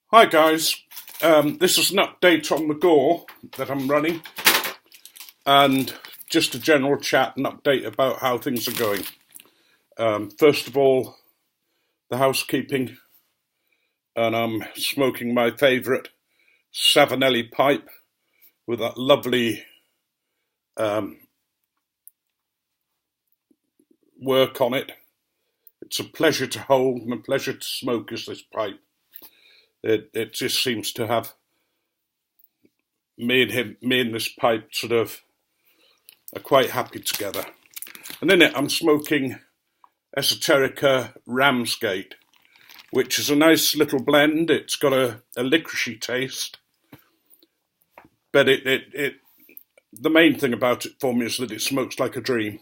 Hi guys, this is an update on the GAW that I'm running and just a general chat and update about how things are going. First of all, the housekeeping, and I'm smoking my favourite Savinelli pipe with that lovely work on it. It's a pleasure to hold and a pleasure to smoke is this pipe. It just seems to have me and this pipe sort of are quite happy together. And in it I'm smoking Esoterica Ramsgate, which is a nice little blend. It's got a licoricey taste, but the main thing about it for me is that it smokes like a dream.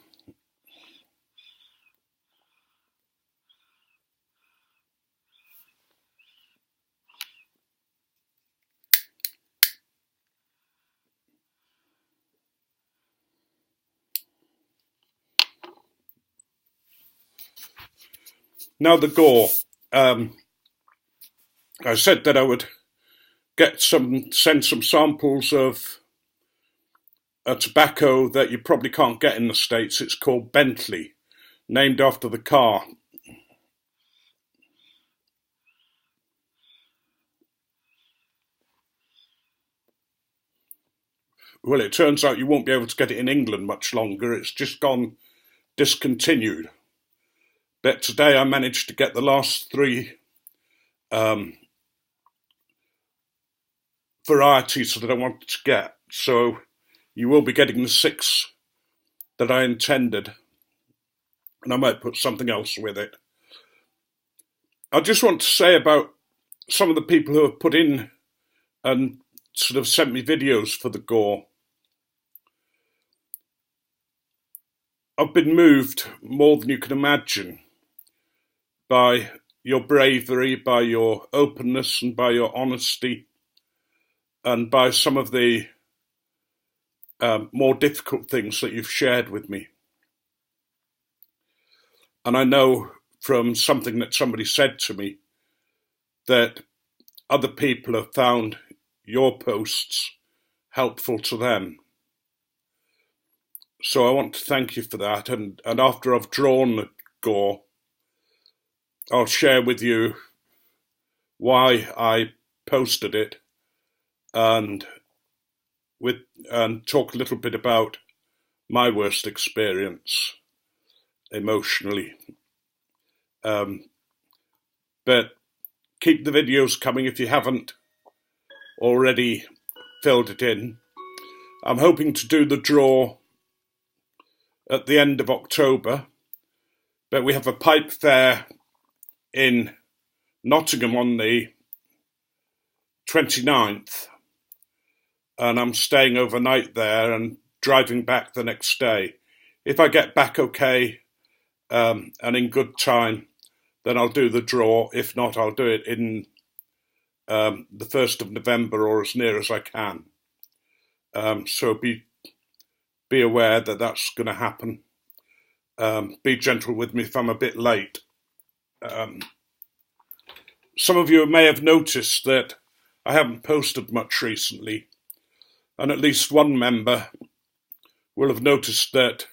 Now the GAW. I said that I would send some samples of a tobacco that you probably can't get in the States. It's called Bentley, named after the car. Well, it turns out you won't be able to get it in England much longer. It's just gone discontinued. But today I managed to get the last three varieties that I wanted to get. So you will be getting the 6 that I intended, and I might put something else with it. I just want to say about some of the people who have put in and sort of sent me videos for the GAW. I've been moved more than you can imagine by your bravery, by your openness, and by your honesty, and by some of the more difficult things that you've shared with me. And I know from something that somebody said to me that other people have found your posts helpful to them. So I want to thank you for that. And after I've drawn the GAW, I'll share with you why I posted it and talk a little bit about my worst experience emotionally. But keep the videos coming if you haven't already filled it in. I'm hoping to do the draw at the end of October, but we have a pipe fair in Nottingham on the 29th, and I'm staying overnight there and driving back the next day. If I get back okay and in good time, then I'll do the draw. If not, I'll do it in the 1st of November or as near as I can. So be aware that that's going to happen. Be gentle with me if I'm a bit late. Some of you may have noticed that I haven't posted much recently, and at least one member will have noticed that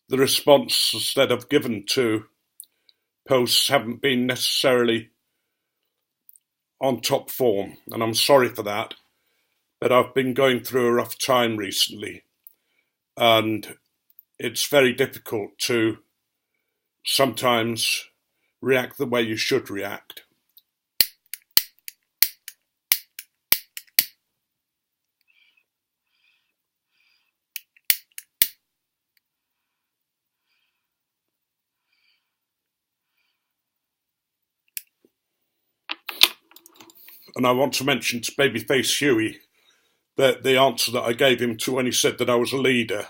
the responses that I've given to posts haven't been necessarily on top form, and I'm sorry for that, but I've been going through a rough time recently, and it's very difficult to sometimes react the way you should react. And I want to mention to Babyface Huey that the answer that I gave him to when he said that I was a leader,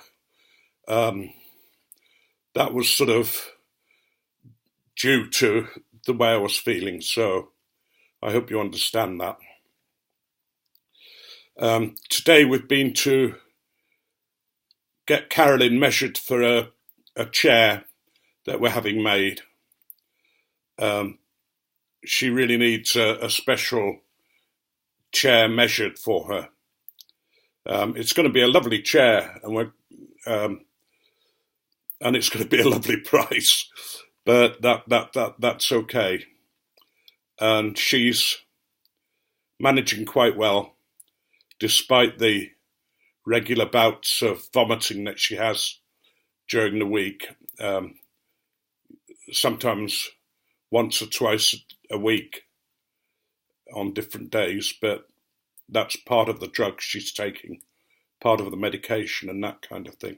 that was sort of due to the way I was feeling. So I hope you understand that. Today we've been to get Carolyn measured for a chair that we're having made. she really needs a special chair measured for her. It's going to be a lovely chair, and it's going to be a lovely price, but that's okay. And she's managing quite well, despite the regular bouts of vomiting that she has during the week. Sometimes once or twice a week on different days, but that's part of the drugs she's taking, part of the medication and that kind of thing.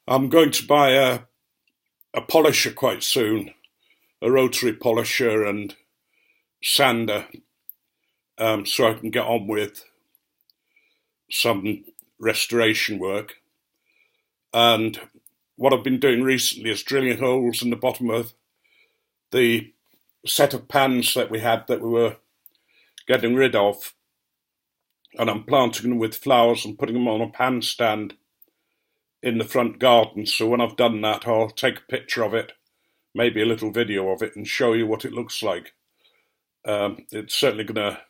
I'm going to buy a polisher quite soon, a rotary polisher and sander, so I can get on with some restoration work. And what I've been doing recently is drilling holes in the bottom of the set of pans that we had that we were getting rid of, and I'm planting them with flowers and putting them on a pan stand in the front garden. So when I've done that, I'll take a picture of it, maybe a little video of it, and show you what it looks like. It's certainly going to,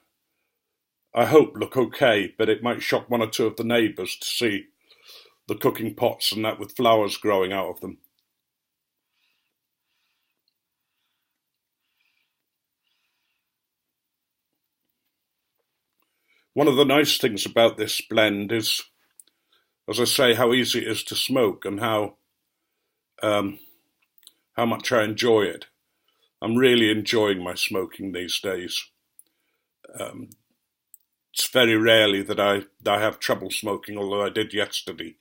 I hope, look okay, but it might shock one or two of the neighbours to see the cooking pots and that with flowers growing out of them. One of the nice things about this blend is, as I say, how easy it is to smoke and how much I enjoy it. I'm really enjoying my smoking these days. It's very rarely that I have trouble smoking, although I did yesterday.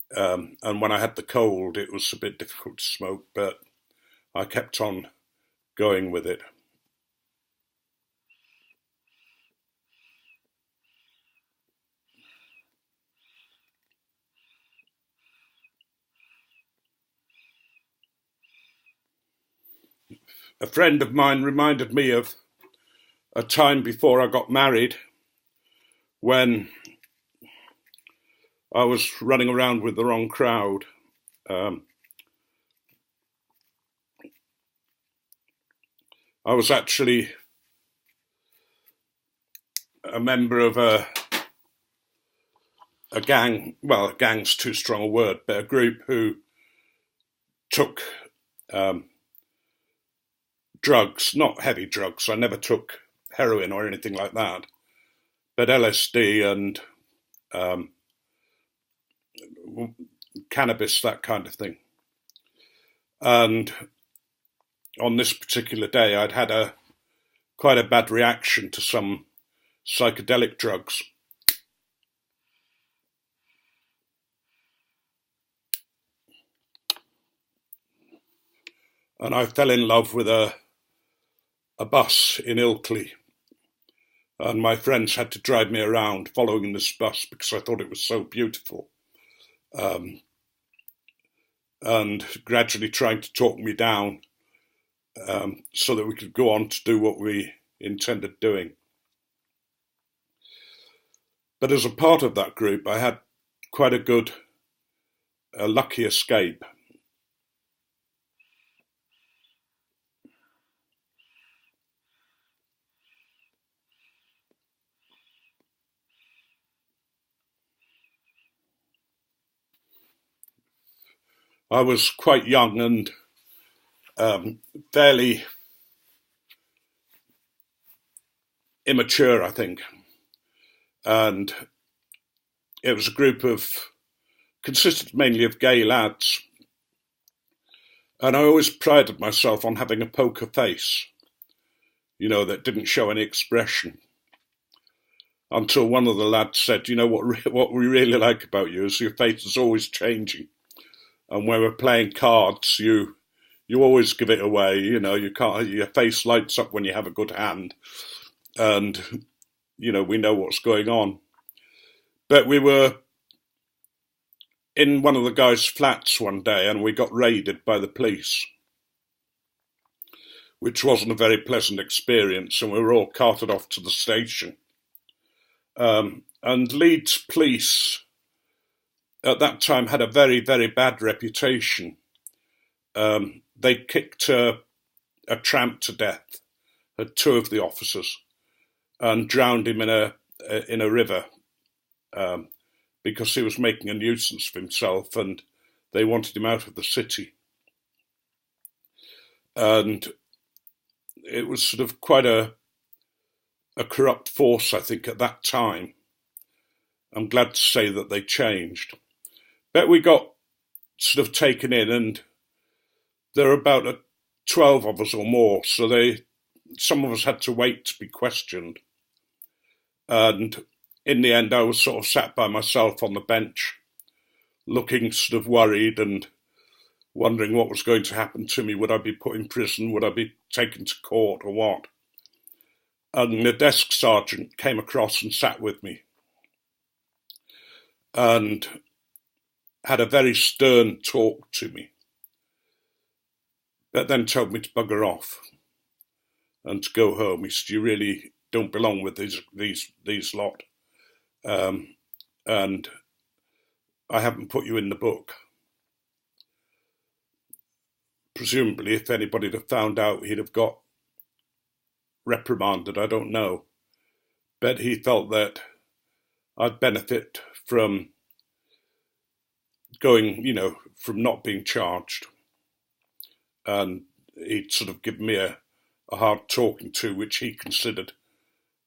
And when I had the cold, it was a bit difficult to smoke, but I kept on going with it. A friend of mine reminded me of a time before I got married when I was running around with the wrong crowd. I was actually a member of a gang, well, a gang's too strong a word, but a group who took drugs, not heavy drugs. I never took heroin or anything like that, but LSD and cannabis, that kind of thing. And on this particular day, I'd had quite a bad reaction to some psychedelic drugs. And I fell in love with a bus in Ilkley. And my friends had to drive me around following this bus because I thought it was so beautiful. And gradually trying to talk me down so that we could go on to do what we intended doing. But as a part of that group, I had quite a lucky escape. I was quite young and fairly immature, I think. And it was a group consisted mainly of gay lads. And I always prided myself on having a poker face, that didn't show any expression. Until one of the lads said, what we really like about you is your face is always changing. And when we're playing cards, you always give it away. You can't. Your face lights up when you have a good hand, and we know what's going on. But we were in one of the guys' flats one day and we got raided by the police, which wasn't a very pleasant experience, and we were all carted off to the station. And Leeds police at that time had a very, very bad reputation. They kicked a tramp to death, had two of the officers, and drowned him in a river because he was making a nuisance of himself, and they wanted him out of the city. And it was sort of quite a corrupt force, I think, at that time. I'm glad to say that they changed. But we got sort of taken in, and there were about 12 of us or more, so some of us had to wait to be questioned. And in the end, I was sort of sat by myself on the bench, looking sort of worried and wondering what was going to happen to me. Would I be put in prison? Would I be taken to court or what? And the desk sergeant came across and sat with me and had a very stern talk to me, but then told me to bugger off and to go home. He said, "You really don't belong with these lot, and I haven't put you in the book." Presumably, if anybody had found out, he'd have got reprimanded, I don't know. But he felt that I'd benefit from going, from not being charged. And he'd sort of given me a hard talking to, which he considered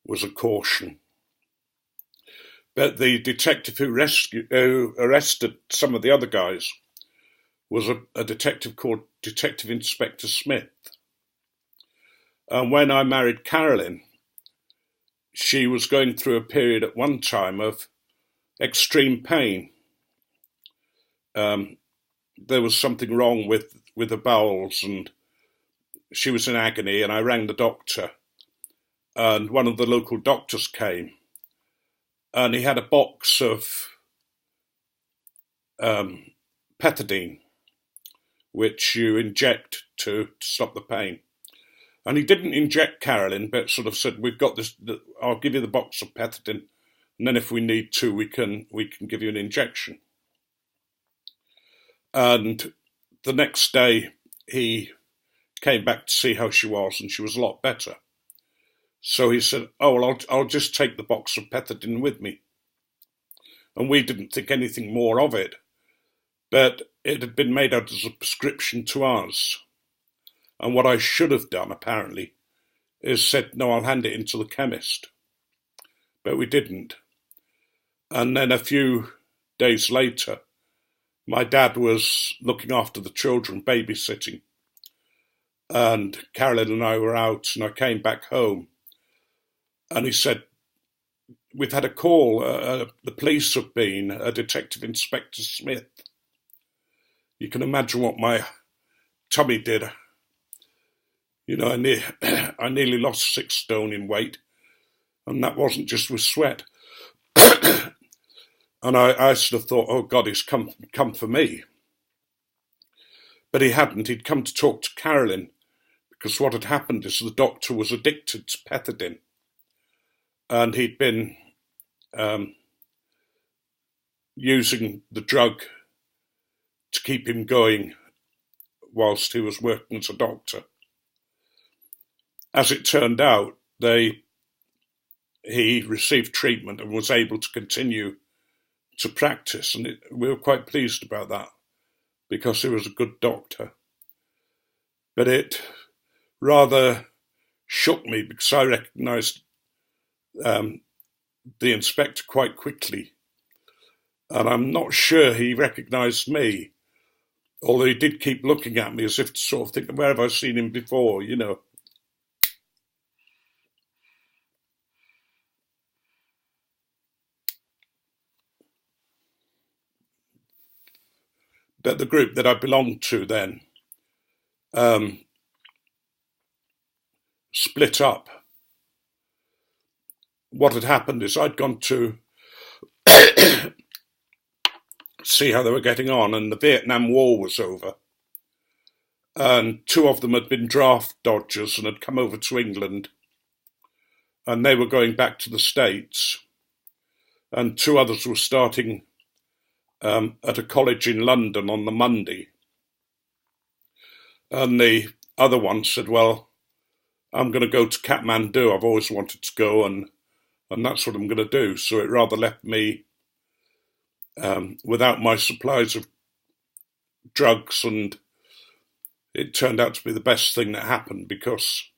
was a caution. But the detective who arrested some of the other guys was a detective called Detective Inspector Smith. And when I married Carolyn, she was going through a period at one time of extreme pain. There was something wrong with the bowels, and she was in agony, and I rang the doctor, and one of the local doctors came, and he had a box of pethidine, which you inject to stop the pain. And he didn't inject Carolyn, but sort of said, "We've got this. I'll give you the box of pethidine, and then if we need to, we can give you an injection." And the next day, he came back to see how she was, and she was a lot better. So he said, "Oh, well, I'll just take the box of pethidine with me." And we didn't think anything more of it, but it had been made out as a prescription to us. And what I should have done, apparently, is said, "No, I'll hand it in to the chemist." But we didn't. And then a few days later, my dad was looking after the children, babysitting. And Carolyn and I were out, and I came back home. And he said, "We've had a call. The police have been, Detective Inspector Smith." You can imagine what my tummy did. I nearly lost 6 stone in weight, and that wasn't just with sweat. And I sort of thought, "Oh God, he's come for me." But he hadn't. He'd come to talk to Carolyn, because what had happened is the doctor was addicted to pethidine, and he'd been using the drug to keep him going whilst he was working as a doctor. As it turned out, he received treatment and was able to continue to practice, and we were quite pleased about that because he was a good doctor. But it rather shook me because I recognised the inspector quite quickly, and I'm not sure he recognised me, although he did keep looking at me as if to sort of think, "Where have I seen him before?" But the group that I belonged to then split up, what had happened is I'd gone to see how they were getting on, and the Vietnam War was over. And two of them had been draft dodgers and had come over to England, and they were going back to the States. And two others were starting at a college in London on the Monday. And the other one said, well, I'm going to go to Kathmandu. I've always wanted to go, and that's what I'm going to do. So it rather left me without my supplies of drugs, and it turned out to be the best thing that happened, because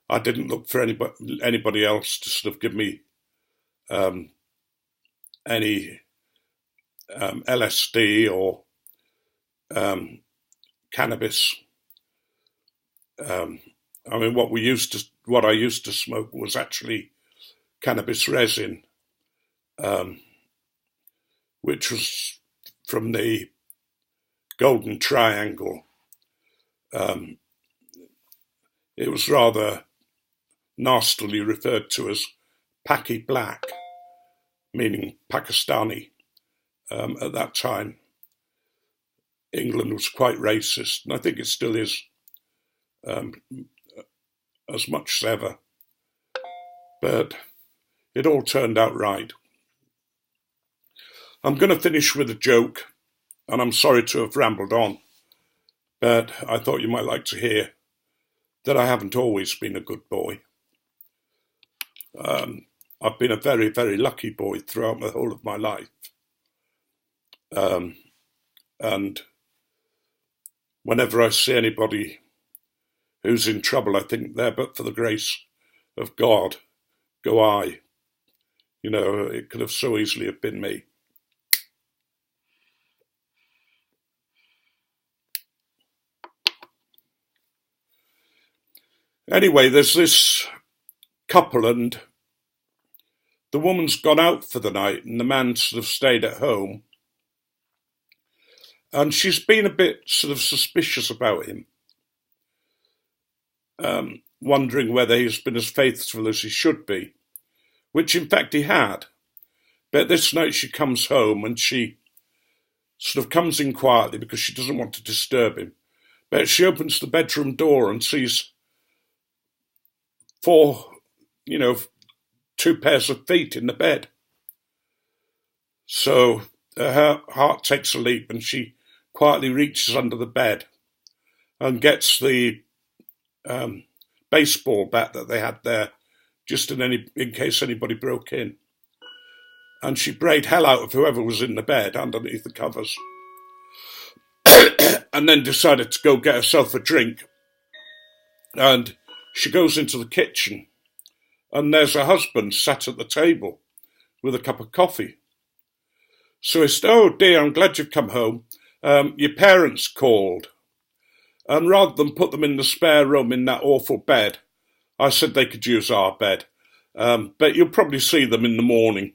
I didn't look for anybody else to sort of give me any LSD or cannabis. I mean, what I used to smoke was actually cannabis resin, which was from the Golden Triangle. It was rather nastily referred to as Paki Black, meaning Pakistani. At that time, England was quite racist, and I think it still is, as much as ever. But it all turned out right. I'm going to finish with a joke, and I'm sorry to have rambled on, but I thought you might like to hear that I haven't always been a good boy. I've been a very, very lucky boy throughout the whole of my life. And whenever I see anybody who's in trouble, I think there, but for the grace of God, go I. You know, it could have so easily have been me. Anyway, there's this couple, and the woman's gone out for the night and the man sort of stayed at home. And she's been a bit sort of suspicious about him, wondering whether he's been as faithful as he should be, which in fact he had. But this night she comes home and she sort of comes in quietly because she doesn't want to disturb him. But she opens the bedroom door and sees two pairs of feet in the bed. So her heart takes a leap and she quietly reaches under the bed and gets the baseball bat that they had there, just in case anybody broke in. And she brayed hell out of whoever was in the bed underneath the covers, and then decided to go get herself a drink. And she goes into the kitchen, and there's her husband sat at the table with a cup of coffee. So he said, "Oh dear, I'm glad you've come home. Your parents called. And rather than put them in the spare room in that awful bed, I said they could use our bed. But you'll probably see them in the morning."